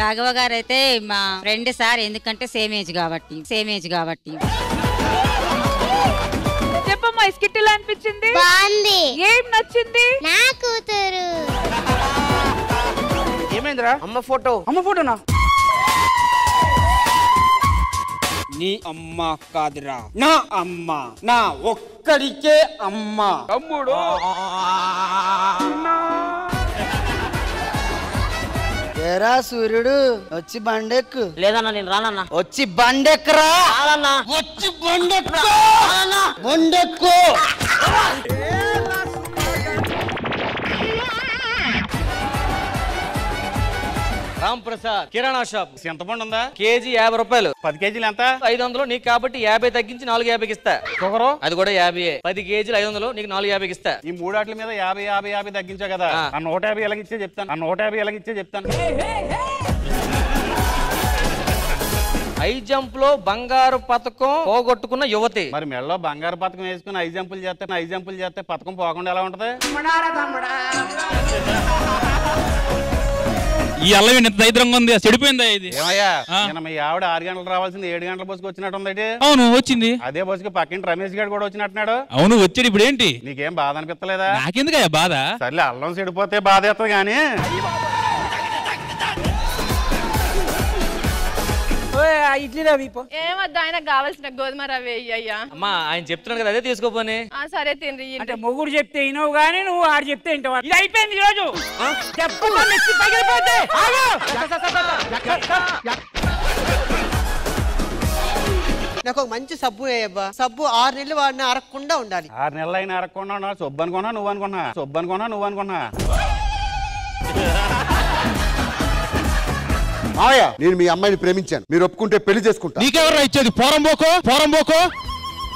రాఘవ గారు అయితే మా ఫ్రెండ్ సార్, ఎందుకంటే సేమ్ ఏజ్ కాబట్టి. చెప్పమ్మా, స్కిట్ ఎలా అనిపించింది? బాగుంది. ఏం నచ్చింది? నా కూతురు. ఏమైందిరా? అమ్మ ఫోటోనా? నీ అమ్మ కాదురా, నా అమ్మ, నా ఒక్కడికే అమ్మ. తమ్ముడు ఏరా సూర్యుడు, వచ్చి బండెక్కు. లేదన్నా, నేను రానన్నా. వచ్చి బండెక్కరా. వచ్చి బండెక్కు. రామ్ ప్రసాద్ కిరాణా షాప్. చింతపండు ఉందా? కేజీ 50 రూపాయలు. 10 కేజీలు ఎంత? 500 నీకు కాబట్టి 50 తగ్గించి 450కి ఇస్తా. షుగరు అది కూడా 50. 10 కేజీలు 500 నీకు 450కి ఇస్తా. ఈ మూడాట్ల మీద 50 తగ్గించా కదా. ఆ 150 ఎలాగిచ్చే చెప్తాను. హై జంప్ లో బంగారు పథకం పోగొట్టుకున్న యువతి. మరి మెడలో బంగారు పథకం వేసుకుని 5 జంపులు చేస్తే పథకం పోకుండా ఎలా ఉంటది? ఈ అల్లవి ఎంత దైద్రంగా ఉంది, చెడిపోయిందా ఇది? ఏమయ్యా, మీ ఆవిడ 6 గంటలు రావాల్సింది 7 గంటల బస్సుకు వచ్చినట్టు ఉంది. అవును, వచ్చింది. అదే బస్సుకి పక్కింటి రమేష్ గారు కూడా వచ్చినట్టున్నాడు. అవును, వచ్చాడు. ఇప్పుడు ఏంటి? నీకేం బాధ అనిపిస్తలేదా? నాకెందుకయ్యా బాధ? సర్లే, అల్లం చెడిపోతే బాధ ఎత్తది గానీ. ఇడ్లీ రవి ఏమద్దు, ఆయనకు కావాల్సిన గోధుమ రవ్వ అయ్యా. అమ్మా, ఆయన చెప్తున్నాడు కదా, అదే తీసుకోపోని. సరే తిండ్రి. అంటే మొగుడు చెప్తే ఇనవు గానీ నువ్వు ఆడు చెప్తే ఇంటవా? ఇది అయిపోయింది ఈ రోజు. చెప్పకుండా మెచ్చి పగిలిపోతే నాకు ఒక మంచి సబ్బు వేయబ్బా. సబ్బు 6 నెలలు వాడినా అరగకుండా ఉండాలి. 6 నెలలు అయినా అరగకుండా ఉండాలి. సొబ్బు అనుకున్నా నువ్వు అనుకున్నా. మావయ్య, నేను మీ అమ్మాయిని ప్రేమించాను. మీరు ఒప్పుకుంటే పెళ్లి చేసుకుంటా. నీకెవరు ఇచ్చేది? పోరంబోకో.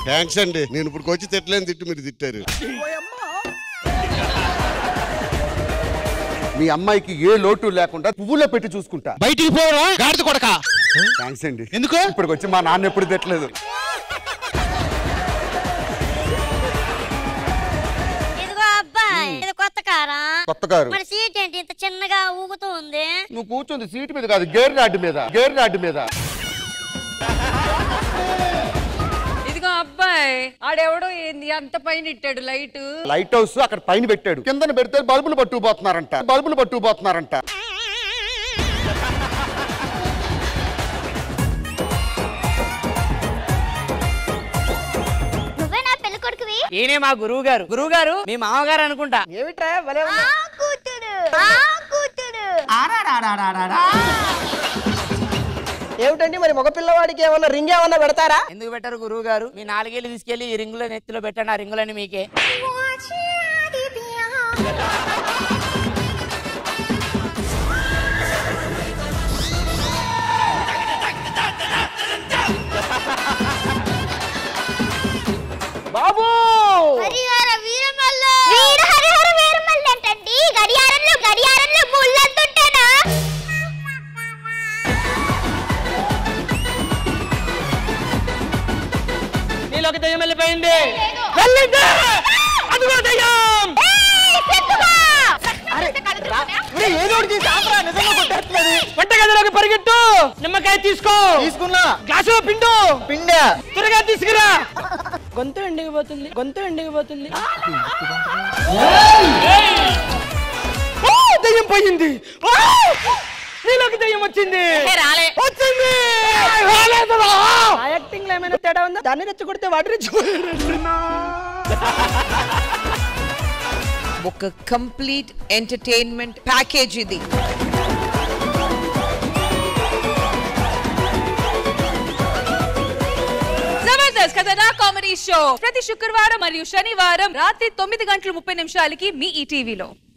థ్యాంక్స్ అండి. నేను ఇప్పుడు వచ్చి తిట్టలేని తిట్టు మీరు తిట్టారు. మీ అమ్మాయికి ఏ లోటు లేకుండా పువ్వులో పెట్టి చూసుకుంటా. బయటికి పోరా గాడిద కొడక. థ్యాంక్స్ అండి. ఎందుకు? ఇప్పటికి వచ్చి మా నాన్న ఎప్పుడు తిట్టలేదు. కొత్త కారు. మరి సీట్ ఏంటి ఇంత చిన్నగా ఊగుతూ ఉంది? నువ్వు కూర్చుంది సీట్ మీద కాదు, గేర్ రాడ్డు మీద. ఇదిగో అబ్బాయి, ఆడెవడో ఏంది అంత పైన ఇట్టాడు లైట్ హౌస్ అక్కడ పైన పెట్టాడు. కింద పెడితే బల్బులు పట్టుకుపోతున్నారంట. నువ్వే నా పెళ్లి కొడుకువి? ఈయనే మా గురువు గారు మీ మామగారు అనుకుంటా. ఏమిట్రా భలే ఉంది. ఏమిటండి మరి మగ పిల్లవాడికి ఏమన్నా రింగ్ ఏమన్నా పెడతారా? ఎందుకు పెట్టారు గురువు గారు? మీ 4 ఏళ్ళు తీసుకెళ్లి ఈ రింగుల నెత్తిలో పెట్టండి. ఆ రింగులని మీకే. బాబు హరిహర వీరమల్ల ఏంటండి? గడియారంలో ముళ్ళంతుంటేనా? నీలోకి దయ్యం వెళ్ళిపోయింది. అదిగో దయ్యం. వంటగదిలోకి పరిగెట్టు. నిమ్మకాయ తీసుకున్నా. గ్లాసులో పిండా త్వరగా తీసుకురా. గొంతు ఎండిగిపోతుంది. దయ్యం పోయింది. నీలోకి దయ్యం వచ్చింది. యాక్టింగ్ లో ఏమైనా తేడా ఉందా? దాన్ని రెచ్చగొడితే వాడు రెచ్చగొడతాడు. ఒక కంప్లీట్ ఎంటర్టైన్మెంట్ ప్యాకేజ్ ఇది. జబర్దస్త్ కథనా కామెడీ షో ప్రతి శుక్రవారం మరియు శనివారం రాత్రి 9:30 మీ ఈటీవీలో.